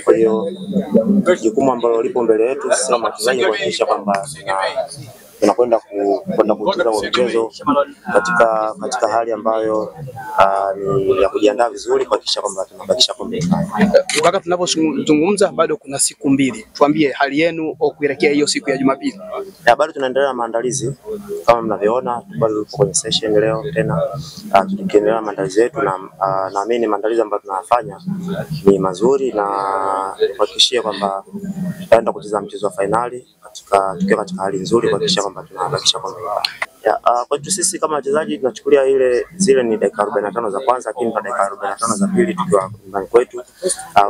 Kwa hiyo jukumu ambalo lipo mbele yetu sisi kama wachezaji kuhakikisha kwamba tunakwenda kucheza mchezo katika hali ambayo ni ya kujiandaa vizuri kuhakikisha kwamba tunabakisha kombe. Mpaka tunapozungumza bado kuna siku mbili. Tuambie hali yenu kuelekea hiyo siku ya Jumapili. Bado tunaendelea na maandalizi kama mnavyoona, bado tuko kwenye session leo tena tukiendelea na maandalizi yetu, na naamini maandalizi ambayo tunayafanya ni mazuri na kuhakikishia kwamba tutaenda kucheza mchezo wa finali tukiwa katika hali nzuri kuhakikisha kwamba tunabakisha kombe. Kwetu sisi kama wachezaji tunachukulia zile ni dakika 45 za kwanza, lakini kwa dakika 45 za pili tukiwa nyumbani kwetu.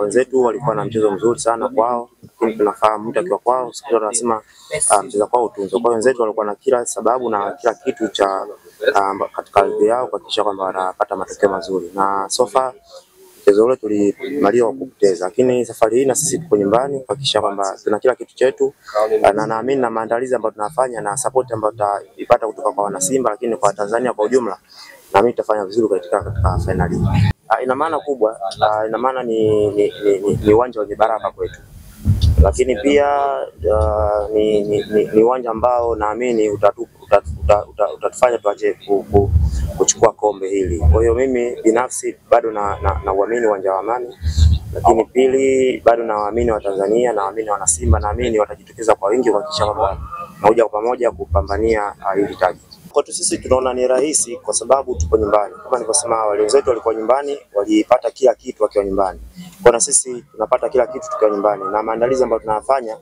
Wenzetu walikuwa na mchezo mzuri sana kwao, lakini tunafahamu mtu akiwa kwao siku zote anasema mchezo kwao utunzo. Kwa wenzetu walikuwa na kila sababu na kila kitu cha katika ardhi yao kuhakikisha kwamba wanapata matokeo mazuri, na so far mchezo ule tulimaliza kupoteza, lakini safari hii na sisi tuko nyumbani kuhakikisha kwamba tuna kila kitu chetu, na naamini na maandalizi ambayo tunafanya na support ambayo tutaipata kutoka kwa wana Simba, lakini kwa Tanzania kwa ujumla, naamini tutafanya vizuri katika finali. Ina maana kubwa, ina maana ni uwanja wenye baraka kwetu, lakini pia ni uwanja ambao naamini utatufanya tuache kuchukua kombe hili. Kwa hiyo mimi binafsi bado na uamini uwanja wa Amani, lakini pili bado naamini wa Tanzania, naamini wana Simba, naamini watajitokeza kwa wingi kuhakikisha kwamba moja kwa moja kupambania hili taji. Kwa sisi tunaona ni rahisi kwa sababu tuko nyumbani. Kama nilivyosema awali, wenzetu walikuwa nyumbani, walipata kila kitu wakiwa nyumbani. Kwa sisi tunapata kila kitu tukiwa nyumbani, na maandalizi ambayo tunayafanya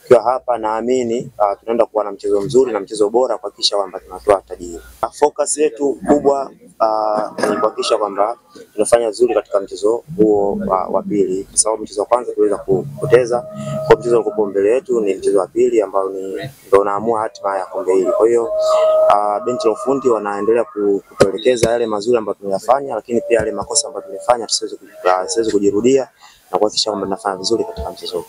tukiwa hapa, naamini tunaenda kuwa na mchezo mzuri na mchezo bora kuhakikisha kwamba tunatoa taji hili. Focus yetu kubwa ni kuhakikisha kwamba tunafanya vizuri katika mchezo huo wa pili, kwa sababu mchezo wa kwanza tuliweza kupoteza. Kwa mchezo uko mbele yetu ni mchezo wa pili ambao ndio unaamua hatima ya kombe hili. Kwa hiyo benchi la ufundi wanaendelea kutuelekeza yale mazuri ambayo tunayafanya, lakini pia yale makosa ambayo tumefanya tusiweze kujirudia, na kuhakikisha kwamba tunafanya vizuri katika mchezo huu.